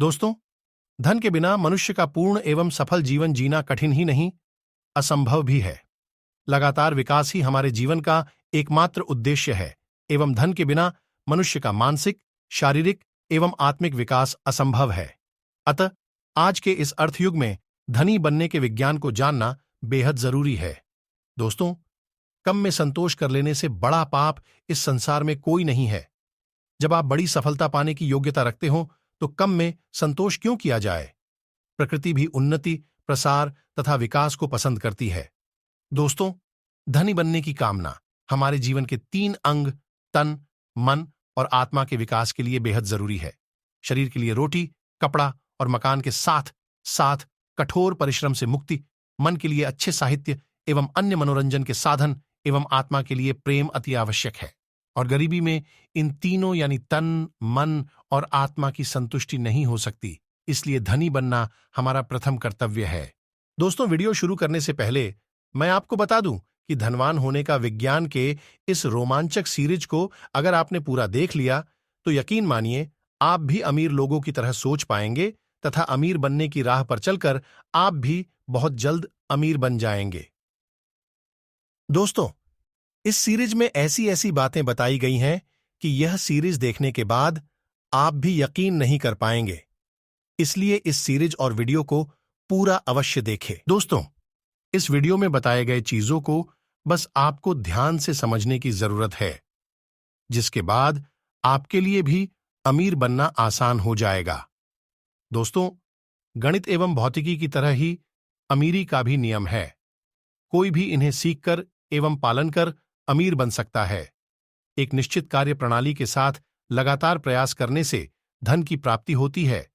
दोस्तों, धन के बिना मनुष्य का पूर्ण एवं सफल जीवन जीना कठिन ही नहीं, असंभव भी है। लगातार विकास ही हमारे जीवन का एकमात्र उद्देश्य है एवं धन के बिना मनुष्य का मानसिक, शारीरिक एवं आत्मिक विकास असंभव है। अतः आज के इस अर्थयुग में धनी बनने के विज्ञान को जानना बेहद जरूरी है। दोस्तों, कम में संतोष कर लेने से बड़ा पाप इस संसार में कोई नहीं है। जब आप बड़ी सफलता पाने की योग्यता रखते हो तो कम में संतोष क्यों किया जाए। प्रकृति भी उन्नति, प्रसार तथा विकास को पसंद करती है। दोस्तों, धनी बनने की कामना हमारे जीवन के 3 अंग तन, मन और आत्मा के विकास के लिए बेहद जरूरी है। शरीर के लिए रोटी, कपड़ा और मकान के साथ साथ कठोर परिश्रम से मुक्ति, मन के लिए अच्छे साहित्य एवं अन्य मनोरंजन के साधन एवं आत्मा के लिए प्रेम अति आवश्यक है। और गरीबी में इन तीनों यानी तन, मन और आत्मा की संतुष्टि नहीं हो सकती। इसलिए धनी बनना हमारा प्रथम कर्तव्य है। दोस्तों, वीडियो शुरू करने से पहले मैं आपको बता दूं कि धनवान होने का विज्ञान के इस रोमांचक सीरीज को अगर आपने पूरा देख लिया तो यकीन मानिए आप भी अमीर लोगों की तरह सोच पाएंगे तथा अमीर बनने की राह पर चलकर आप भी बहुत जल्द अमीर बन जाएंगे। दोस्तों, इस सीरीज में ऐसी ऐसी बातें बताई गई हैं कि यह सीरीज देखने के बाद आप भी यकीन नहीं कर पाएंगे। इसलिए इस सीरीज और वीडियो को पूरा अवश्य देखें। दोस्तों, इस वीडियो में बताए गए चीजों को बस आपको ध्यान से समझने की जरूरत है, जिसके बाद आपके लिए भी अमीर बनना आसान हो जाएगा। दोस्तों, गणित एवं भौतिकी की तरह ही अमीरी का भी नियम है। कोई भी इन्हें सीखकर एवं पालन कर अमीर बन सकता है। एक निश्चित कार्य प्रणाली के साथ लगातार प्रयास करने से धन की प्राप्ति होती है।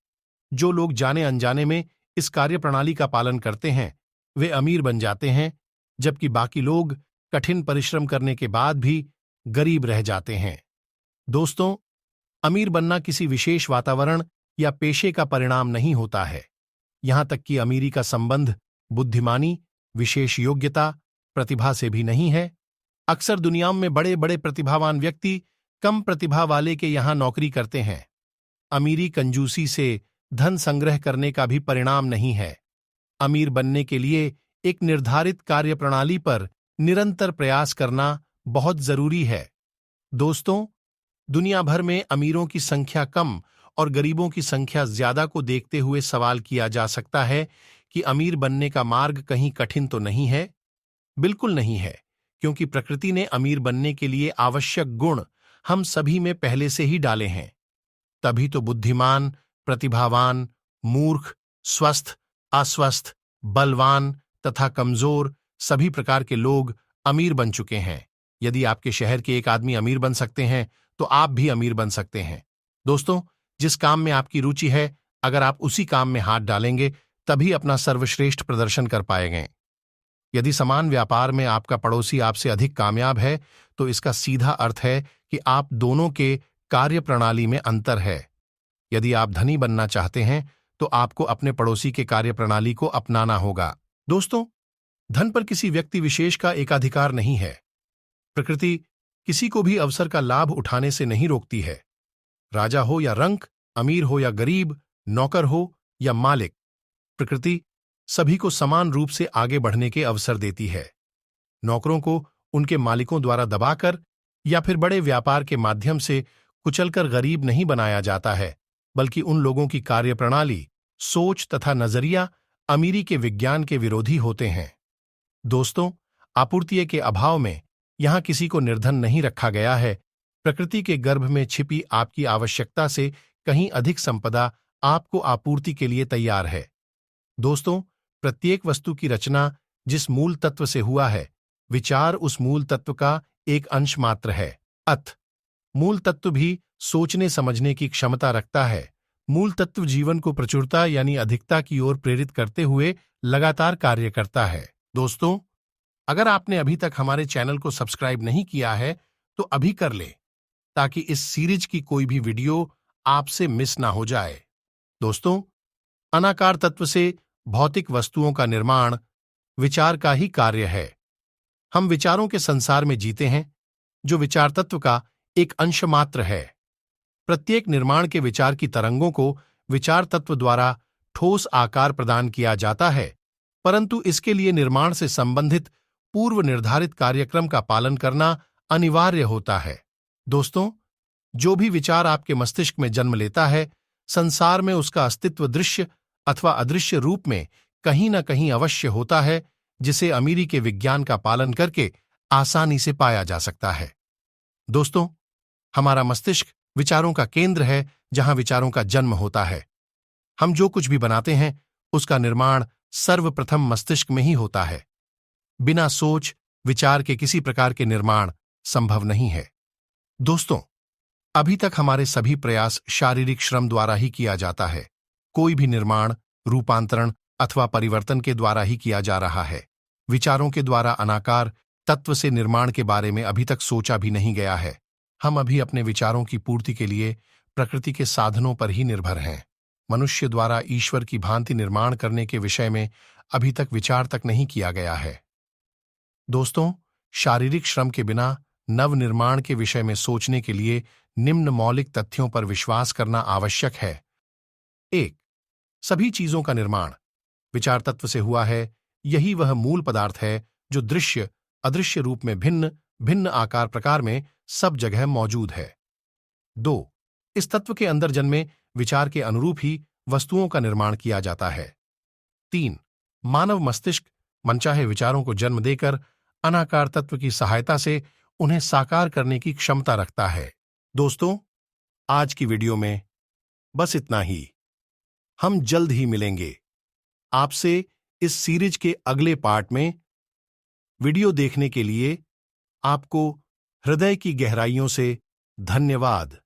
जो लोग जाने अनजाने में इस कार्य प्रणाली का पालन करते हैं वे अमीर बन जाते हैं, जबकि बाकी लोग कठिन परिश्रम करने के बाद भी गरीब रह जाते हैं। दोस्तों, अमीर बनना किसी विशेष वातावरण या पेशे का परिणाम नहीं होता है। यहां तक कि अमीरी का संबंध बुद्धिमानी, विशेष योग्यता, प्रतिभा से भी नहीं है। अक्सर दुनिया में बड़े बड़े प्रतिभावान व्यक्ति कम प्रतिभा वाले के यहां नौकरी करते हैं। अमीरी कंजूसी से धन संग्रह करने का भी परिणाम नहीं है। अमीर बनने के लिए एक निर्धारित कार्यप्रणाली पर निरंतर प्रयास करना बहुत जरूरी है। दोस्तों, दुनिया भर में अमीरों की संख्या कम और गरीबों की संख्या ज्यादा को देखते हुए सवाल किया जा सकता है कि अमीर बनने का मार्ग कहीं कठिन तो नहीं है। बिल्कुल नहीं है, क्योंकि प्रकृति ने अमीर बनने के लिए आवश्यक गुण हम सभी में पहले से ही डाले हैं। तभी तो बुद्धिमान, प्रतिभावान, मूर्ख, स्वस्थ, अस्वस्थ, बलवान तथा कमजोर सभी प्रकार के लोग अमीर बन चुके हैं। यदि आपके शहर के एक आदमी अमीर बन सकते हैं तो आप भी अमीर बन सकते हैं। दोस्तों, जिस काम में आपकी रुचि है, अगर आप उसी काम में हाथ डालेंगे तभी अपना सर्वश्रेष्ठ प्रदर्शन कर पाएंगे। यदि समान व्यापार में आपका पड़ोसी आपसे अधिक कामयाब है तो इसका सीधा अर्थ है कि आप दोनों के कार्य प्रणाली में अंतर है। यदि आप धनी बनना चाहते हैं तो आपको अपने पड़ोसी के कार्य प्रणाली को अपनाना होगा। दोस्तों, धन पर किसी व्यक्ति विशेष का एकाधिकार नहीं है। प्रकृति किसी को भी अवसर का लाभ उठाने से नहीं रोकती है। राजा हो या रंक, अमीर हो या गरीब, नौकर हो या मालिक, प्रकृति सभी को समान रूप से आगे बढ़ने के अवसर देती है। नौकरों को उनके मालिकों द्वारा दबाकर या फिर बड़े व्यापार के माध्यम से कुचलकर गरीब नहीं बनाया जाता है, बल्कि उन लोगों की कार्यप्रणाली, सोच तथा नजरिया अमीरी के विज्ञान के विरोधी होते हैं। दोस्तों, आपूर्ति के अभाव में यहां किसी को निर्धन नहीं रखा गया है। प्रकृति के गर्भ में छिपी आपकी आवश्यकता से कहीं अधिक संपदा आपको आपूर्ति के लिए तैयार है। दोस्तों, प्रत्येक वस्तु की रचना जिस मूल तत्व से हुआ है, विचार उस मूल तत्व का एक अंश मात्र है। मूल तत्व भी सोचने समझने की क्षमता रखता है। मूल तत्व जीवन को प्रचुरता यानी अधिकता की ओर प्रेरित करते हुए लगातार कार्य करता है। दोस्तों, अगर आपने अभी तक हमारे चैनल को सब्सक्राइब नहीं किया है तो अभी कर ले, ताकि इस सीरीज की कोई भी वीडियो आपसे मिस ना हो जाए। दोस्तों, अनाकार तत्व से भौतिक वस्तुओं का निर्माण विचार का ही कार्य है। हम विचारों के संसार में जीते हैं, जो विचार तत्व का एक अंश मात्र है। प्रत्येक निर्माण के विचार की तरंगों को विचार तत्व द्वारा ठोस आकार प्रदान किया जाता है, परंतु इसके लिए निर्माण से संबंधित पूर्व निर्धारित कार्यक्रम का पालन करना अनिवार्य होता है। दोस्तों, जो भी विचार आपके मस्तिष्क में जन्म लेता है, संसार में उसका अस्तित्व दृश्य अथवा अदृश्य रूप में कहीं न कहीं अवश्य होता है, जिसे अमीरी के विज्ञान का पालन करके आसानी से पाया जा सकता है। दोस्तों, हमारा मस्तिष्क विचारों का केंद्र है, जहां विचारों का जन्म होता है। हम जो कुछ भी बनाते हैं, उसका निर्माण सर्वप्रथम मस्तिष्क में ही होता है। बिना सोच विचार के किसी प्रकार के निर्माण संभव नहीं है। दोस्तों, अभी तक हमारे सभी प्रयास शारीरिक श्रम द्वारा ही किया जाता है। कोई भी निर्माण, रूपांतरण अथवा परिवर्तन के द्वारा ही किया जा रहा है। विचारों के द्वारा अनाकार तत्व से निर्माण के बारे में अभी तक सोचा भी नहीं गया है। हम अभी अपने विचारों की पूर्ति के लिए प्रकृति के साधनों पर ही निर्भर हैं। मनुष्य द्वारा ईश्वर की भांति निर्माण करने के विषय में अभी तक विचार तक नहीं किया गया है। दोस्तों, शारीरिक श्रम के बिना नव निर्माण के विषय में सोचने के लिए निम्न मौलिक तथ्यों पर विश्वास करना आवश्यक है। 1. सभी चीजों का निर्माण विचार तत्व से हुआ है। यही वह मूल पदार्थ है जो दृश्य अदृश्य रूप में भिन्न भिन्न आकार प्रकार में सब जगह मौजूद है। 2. इस तत्व के अंदर जन्मे विचार के अनुरूप ही वस्तुओं का निर्माण किया जाता है। 3. मानव मस्तिष्क मनचाहे विचारों को जन्म देकर अनाकार तत्व की सहायता से उन्हें साकार करने की क्षमता रखता है। दोस्तों, आज की वीडियो में बस इतना ही। हम जल्द ही मिलेंगे आपसे इस सीरीज के अगले पार्ट में। वीडियो देखने के लिए आपको हृदय की गहराइयों से धन्यवाद।